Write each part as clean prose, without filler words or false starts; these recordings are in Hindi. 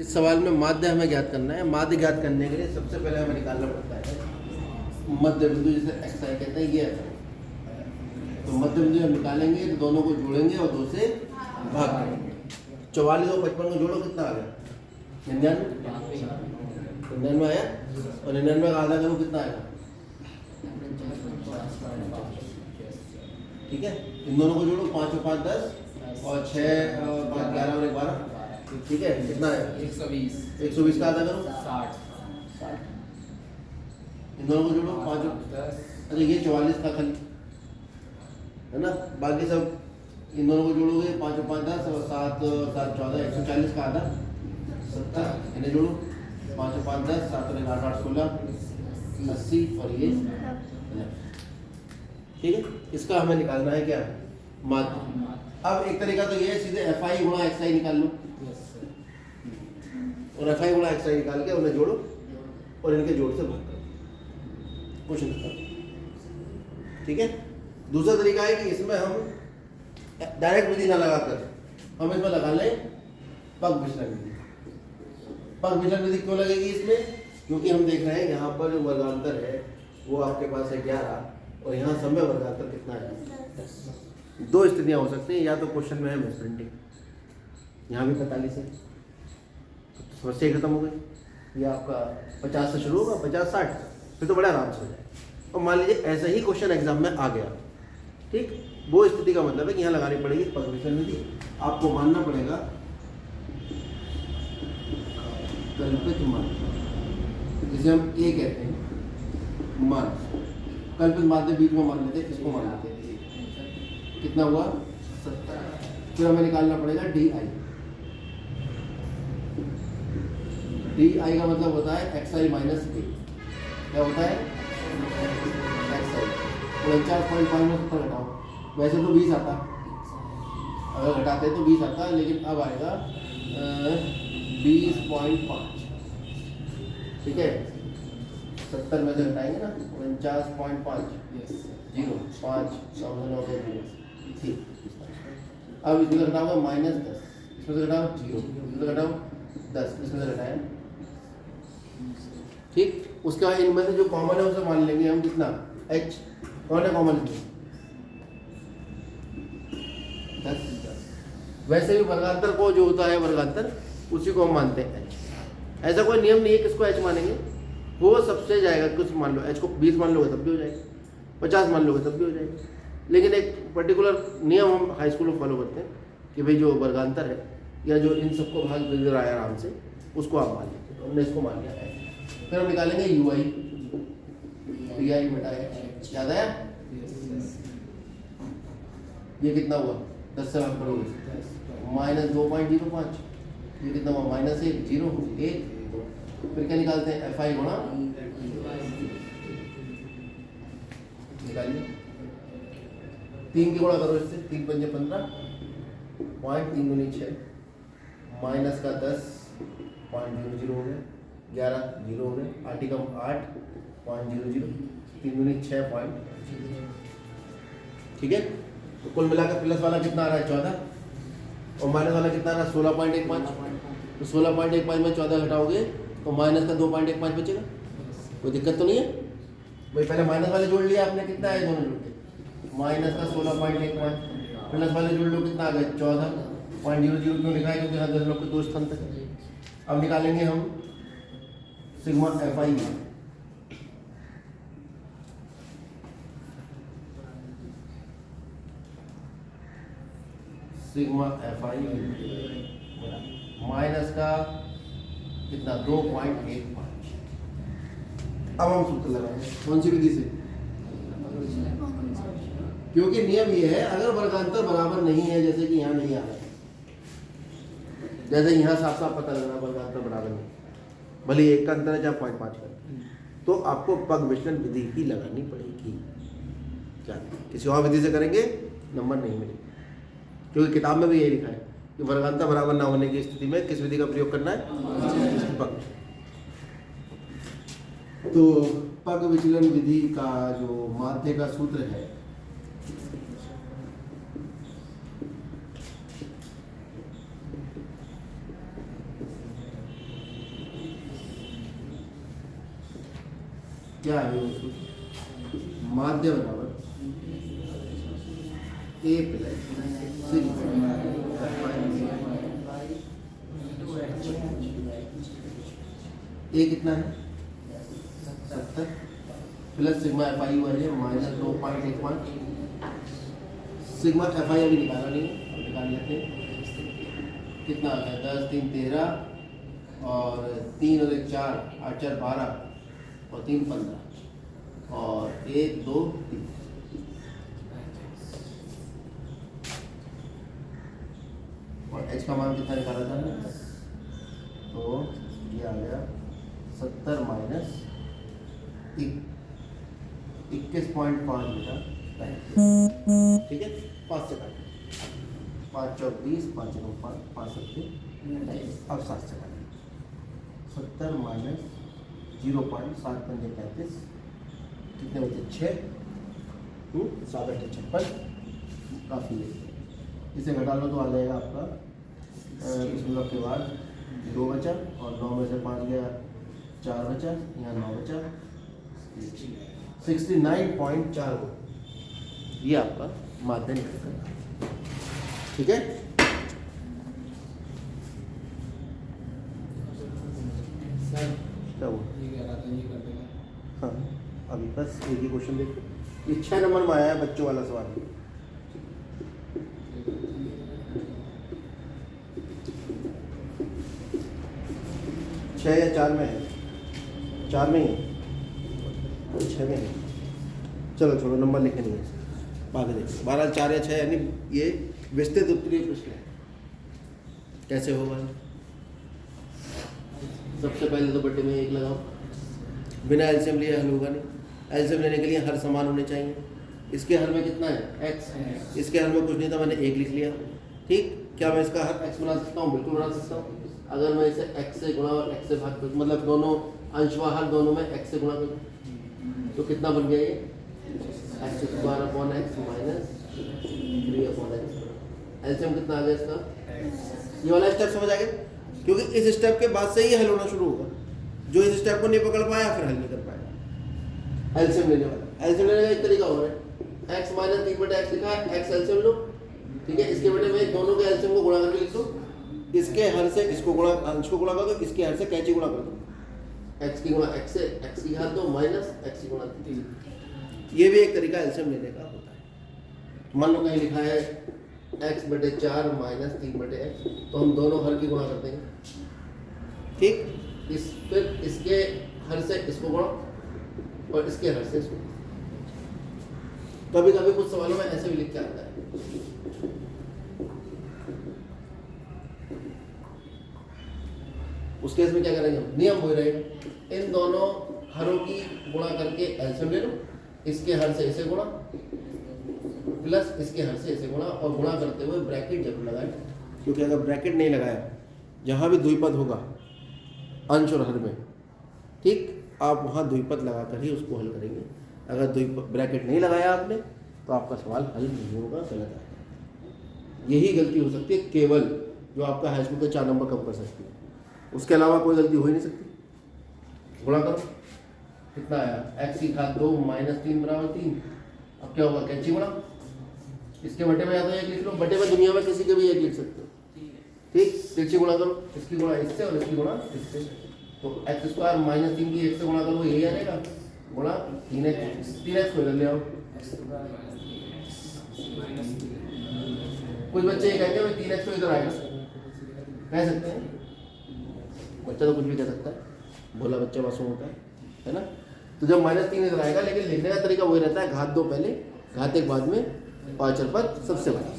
इस सवाल में माध्य हमें ज्ञात करना है। माध्य ज्ञात करने के लिए सबसे पहले हमें निकालना पड़ता है मध्य बिंदु, जिसे एक्स आई कहते हैं। ये है तो मध्य बिंदु हम निकालेंगे तो दोनों को जोड़ेंगे और 2 से भाग करेंगे। 44 और 55 को जोड़ो, कितना आ गया? 99 आया। और 99 का आधा करो, कितना आएगा? ठीक है, इन दोनों को जोड़ो, 5 और 5 10 और 6 और 5 11 और 1 12। ठीक है, कितना है? 120 का आधा करो 60। इन दोनों को जोड़ो, 5 और 10। अरे ये 44 का खाली है ना, बाकी सब इन दोनों को जोड़ोगे, 5 और 5 10 और 7 और 7 14, 140 का आधा 70। इन्हें जोड़ो, 5 और 5 10, 7 और 8 8 16 80 और ये। ठीक है, इसका हमें निकालना है क्या? माध्य। अब एक तरीका तो ये है, सीधे एफ आई गुणा एक्स आई निकाल लो और एफ आई गुणा एक्स आई निकाल के उन्हें जोड़ो और इनके जोड़ से भाग करो, कुछ नहीं। ठीक है, दूसरा तरीका है कि इसमें हम डायरेक्ट विधि ना लगाकर हम इसमें लगा लें पग विचलन विधि। पग विचलन विधि क्यों लगेगी इसमें? क्योंकि हम देख रहे हैं यहाँ पर जो वर्गांतर है वो आपके पास है 11 और यहाँ समय वर्गांतर कितना है? 2 स्थितियाँ हो सकती हैं, या तो क्वेश्चन में है मिस प्रिंटिंग, यहाँ भी 45 है, समस्या खत्म हो गई। ये आपका 50 से शुरू होगा, 50 60, फिर तो बड़ा आराम से हो जाए। और मान लीजिए ऐसा ही क्वेश्चन एग्जाम में आ गया, ठीक, वो स्थिति का मतलब है कि यहाँ लगानी पड़ेगी पग विचलन विधि। आपको मानना पड़ेगा कल्पित मान, जिसे हम ए कहते हैं मान। कल्पित माध्य बीच में मान लेते हैं, इसको मान लेते हैं। कितना हुआ? 70। फिर हमें निकालना पड़ेगा डी आई। डी आई का मतलब होता है एक्स आई माइनस ए। क्या होता है? एक्स आई। 49.5 में 70 घटाओ, वैसे तो 20 आता, अगर घटाते तो 20 आता, लेकिन अब आएगा 20.5। ठीक है, 70 में से घटाएंगे ना, 49.5 0 5 9 0। ठीक, अब इसमें से घटाओगे -10, इसमें से घटाओ 0, इसमें से घटाओ 10, इसमें से घटाएं। ठीक, उसके बाद इनमें से जो कॉमन है उसे मान लेंगे हम, कितना? h कौन है कॉमन इसमें? 10। वैसे भी वर्गांतर को जो होता है वर्गांतर, उसी को हम मानते हैं h। ऐसा कोई नियम नहीं है किसको h मानेंगे, वो सबसे जाएगा। कुछ मान लो h को 20 मान लोगे तब भी हो जाएगा, 50 मान लोगे तब भी हो जाएगा, लेकिन एक पर्टिकुलर नियम हम हाई स्कूल में फॉलो करते हैं कि भाई जो वर्गांतर है या जो इन सबको भाग मिल रहा है आराम से, उसको आप मान लीजिए। तो हमने इसको मान लिया है। फिर हम निकालेंगे यू आई, डी आई बटा एच। याद आया? ये कितना हुआ? 10 से भाग करोगे, -2.05। ये कितना हुआ? -1 0 1 2। फिर क्या निकालते हैं? एफ आई गुणा, निकालिए 3 की गुणा करो इससे, 3 पंजे 15, 3 दूनी 6, माइनस का 10 0.00 हो गया, 11 0 हो गया, 8 कम 8.00, 3 दूनी 6 पॉइंट। ठीक है, तो कुल मिलाकर प्लस वाला कितना आ रहा है? 14, और माइनस वाला कितना आ रहा है? 16.15। तो 16.15 में 14 घटाओगे तो माइनस का 2.15 बचेगा। कोई दिक्कत तो नहीं है भाई? पहले माइनस वाले जोड़ लिया आपने, कितना है दोनों जोड़ के? माइनस का 16.15, प्लस वाले जोड़ लो, कितना आ गया? 14.00। क्यों लिखा है? क्योंकि हर दशमलव के 2 स्थान तक। अब निकालेंगे हम sigma F I. Sigma F I minus का कितना? 2.15। अब हम सूत्र लगाएंगे, कौन सी विधि से? क्योंकि नियम ये है, अगर वर्गांतर बराबर नहीं है, जैसे कि यहाँ नहीं आ रहा है, जैसे यहाँ साफ साफ पता लग रहा है वर्गांतर बराबर नहीं, भले 1 का अंतर है चाहे 0.5 का, तो आपको पग विचलन विधि ही लगानी पड़ेगी। क्या किसी और विधि से करेंगे नंबर नहीं मिलेगा, क्योंकि किताब में भी यही लिखा है कि वर्गांतर बराबर ना होने की स्थिति में किस विधि का प्रयोग करना है? पग। तो पग विचलन विधि का जो माध्य का सूत्र है, क्या है उसको, माध्य बराबर ए प्लस सिग्मा ए कितना है 70 प्लस सिग्मा एफ आई हुआ है माइनस 2.15। सिग्मा एफ आई अभी निकाला नहीं, अब निकाल लेते हैं। कितना आ गया 10 3 13 और 3 और 1 4 8 4 12 और 3 15 और 1 2 3 और h का मान कितना निकाला था हमने, तो ये आ गया 70 माइनस 21.5 मीटर, ठीक है। 5 से काट 5 चौक 20 5 चौक 5 सकते, अब 7 से काट 70 माइनस 0.7 पंजे 35 कितने बचे 6 7 8 56 काफ़ी है। इसे घटा लो तो आ जाएगा आपका दशमलव के बाद 2 बचा और 9 में से 5 गया 4 बचा, यहाँ 9 बचा 69.4 ये आपका माध्य निकल, ठीक है। क्या हुआ? हाँ अभी बस एक ही क्वेश्चन देखो, ये 6 नंबर में आया है बच्चों वाला सवाल। छः या 4 में है, 4 में ही है, 6 में है। चलो छोड़ो नंबर लिखे नहीं है, आगे देखो 12 4 या 6 यानी ये विस्तृत उत्तरीय प्रश्न है। कैसे होगा? सबसे पहले तो बटे में 1 लगाओ, बिना एलसीएम लिए हल होगा नहीं। एलसीएम लेने के लिए हर समान होने चाहिए। इसके हर में कितना है x, इसके हर में कुछ नहीं था, मैंने 1 लिख लिया, ठीक। क्या मैं इसका हर x बना सकता हूँ? बिल्कुल बना सकता हूँ। अगर मैं इसे x से गुणा और x से भाग कर, मतलब दोनों अंश व हर दोनों में x से गुणा करूँ तो कितना बन गया ये x² upon x minus 3 upon x। LCM कितना आ गया इसका? ये वाला स्टेप समझ आ गया, क्योंकि इस स्टेप के बाद से ही हल होना शुरू होगा। जो इस स्टेप को नहीं पकड़ पाया फिर हल नहीं कर पाएगा। एलसीएम लेने वाला, एलसीएम लेने का एक तरीका और है, x माइनस 3/x लिखा है, x एलसीएम लो, ठीक है। इसके बेटे में दोनों के एलसीएम को गुणा करके लिख दो, इसके हर से इसको गुणा, अंश को गुणा कर दो, इसके हर से कैची गुणा कर दो, x की गुणा x से x की घात 2 माइनस x की गुणा 3। ये भी एक तरीका एलसीएम लेने का होता है। मान लो कहीं लिखा है x/4 माइनस 3/x, तो हम दोनों हर की गुणा कर देंगे, ठीक। फिर इसके हर से इसको गुणा और इसके हर से इसको। कभी कभी कुछ सवालों में ऐसे भी लिख के आता है। उस केस में क्या करेंगे हम? नियम वही रहेगा, इन दोनों हरों की गुणा करके एलसीएम ले लो, इसके हर से इसे गुणा प्लस इसके हर से इसे गुणा, और गुणा करते हुए ब्रैकेट जरूर लगाएं, क्योंकि अगर ब्रैकेट नहीं लगाया, जहाँ भी द्विपद होगा अंश और हर में, ठीक, आप वहाँ द्विपद लगा कर ही उसको हल करेंगे। अगर ब्रैकेट नहीं लगाया आपने तो आपका सवाल हल नहीं होगा, गलत आएगा। यही गलती हो सकती है केवल जो आपका हाई स्कूल के 4 नंबर कम कर सकती है, उसके अलावा कोई गलती हो ही नहीं सकती। गुणा करो, कितना आया x की घात 2 माइनस 3 बराबर 3। अब क्या होगा? कैंची गुणा, इसके बटे में या तो 1 लिख लो, बटे में दुनिया में किसी के भी 1 लिख सकते हो, ठीक। कैंची गुणा करो, इसकी गुणा इससे और इसकी गुणा इससे, तो x² माइनस 3 की 1 से गुणा करो, यही आएगा, गुणा 3x को इधर ले आओ। कुछ बच्चे ये कहेंगे भाई 3x तो इधर आएगा, कह सकते हैं, बच्चा तो कुछ भी कह सकता है, भोला बच्चा मासूम होता है ना। तो जब -3 इधर आएगा, लेकिन लिखने का तरीका वही रहता है, घात 2 पहले, घात 1 बाद में, और अचरपद सबसे बड़ा,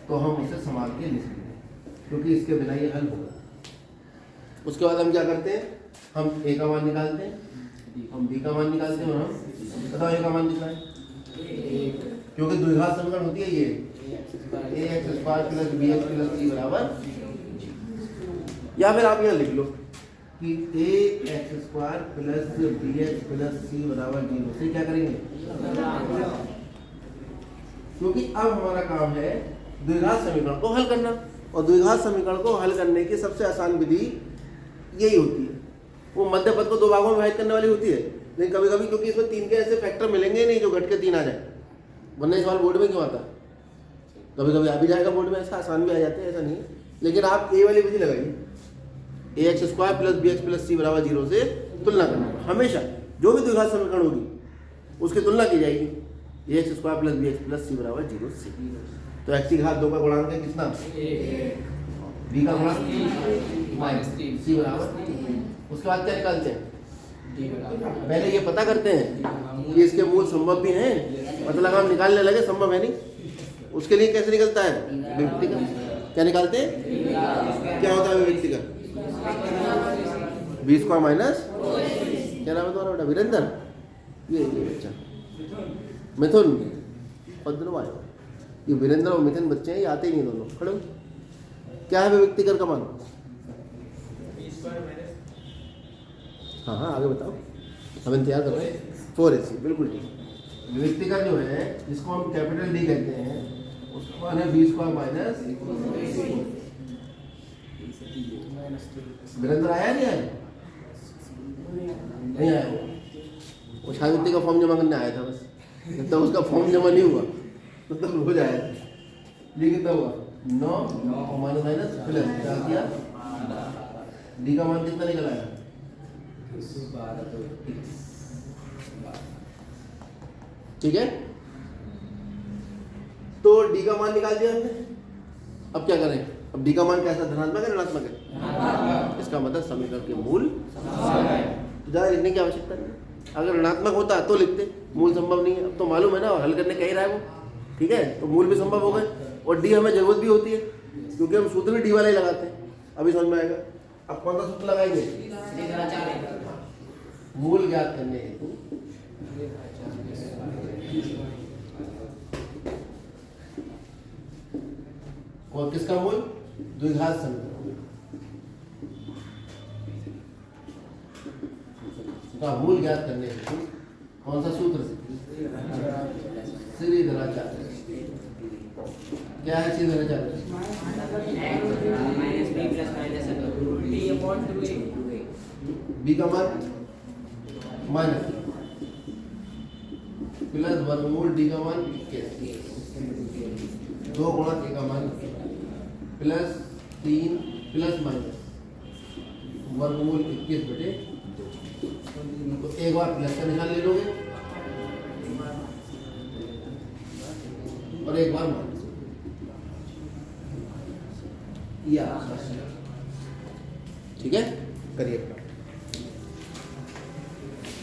तो हम इसे संभाल के लिख लेंगे, क्योंकि इसके बिना ये हल होगा। उसके बाद हम क्या करते हैं? हम a का मान निकालते हैं, हम b का मान निकालते हैं, और हम बताओ a का मान कितना है? क्योंकि द्विघात समीकरण होती है ये ax² plus bx plus c बराबर, या फिर आप यहाँ लिख लो कि ax² plus bx plus c बराबर 0 से क्या करेंगे? क्योंकि अब हमारा काम है द्विघात समीकरण को हल करना, और द्विघात समीकरण को हल करने की सबसे आसान विधि यही होती है वो मध्य पद को दो भागों में विभाजित करने वाली होती है, लेकिन कभी कभी क्योंकि इसमें 3 के ऐसे फैक्टर मिलेंगे ही नहीं जो घट के 3 आ जाए, वरना सवाल बोर्ड में क्यों आता। कभी कभी आ भी जाएगा बोर्ड में, ऐसा आसान भी आ जाते हैं, ऐसा नहीं है। लेकिन आप ए वाली विधि लगाइए, ax² + bx + c = 0 से तुलना करना। हमेशा जो भी द्विघात समीकरण होगी उसकी तुलना की जाएगी, ax² + bx + c = 0 से। तो x की घात 2 का गुणांक है कितना, b का गुणांक -c = उसके बाद क्या निकालते हैं, पहले ये पता करते हैं कि इसके मूल संभव भी हैं, मतलब हम निकालने लगे संभव है नहीं, उसके लिए कैसे निकलता है, विभक्तिकर। क्या निकालते हैं, क्या होता है विभक्तिकर, b² - क्या नाम है तुम्हारा बेटा, वीरेंद्र, ये बच्चा मिथुन और ध्रुवाय, ये वीरेंद्र और मिथुन बच्चे हैं, ये आते ही नहीं दोनों। खड़े हो। क्या है विभक्तिकर का मान, हाँ आगे बताओ, हम इंतजार कर रहे हैं। 4ac बिल्कुल ठीक। विभक्तिकर जो है जिसको हम कैपिटल डी कहते हैं उसका मान है b² - वीरेंद्र आया नहीं आया, नहीं आया वो छात्रवृत्ति का फॉर्म जमा करने आया था बस, जब तक उसका फॉर्म जमा नहीं हुआ तब तक हो जाएगा। ये कितना हुआ 9 माइनस प्लस क्या किया, डी का मान कितना निकल आया, ठीक है। तो डी का मान निकाल दिया हमने, अब क्या करें, अब डी का मान कैसा, धनात्मक है ऋणात्मक है, इसका मतलब समीकरण के मूल ज़्यादा लिखने की आवश्यकता नहीं। अगर ऋणात्मक होता तो लिखते, मूल संभव नहीं है, अब तो मालूम है ना हल करने कह ही रहा है वो, ठीक है, तो मूल भी संभव हो गए, और डी हमें जरूरत भी होती है क्योंकि हम सूत्र भी डी वाला ही लगाते हैं, अभी समझ में आएगा। अब कौन सा सूत्र लगाएंगे, मूल ज्ञात करने हेतु और किसका मूल, द्विघात समीकरण का मूल ज्ञात करने हेतु कौन सा सूत्र, श्रीधराचार्य। क्या है श्रीधराचार्य, b का मान माइनस प्लस वर्गमूल d का मान 2 गुणा k का मान प्लस 3 प्लस माइनस वर्गमूल 21/2। तो एक बार प्लस का निशान ले लोगे और एक बार माइनस, ठीक है, करिए।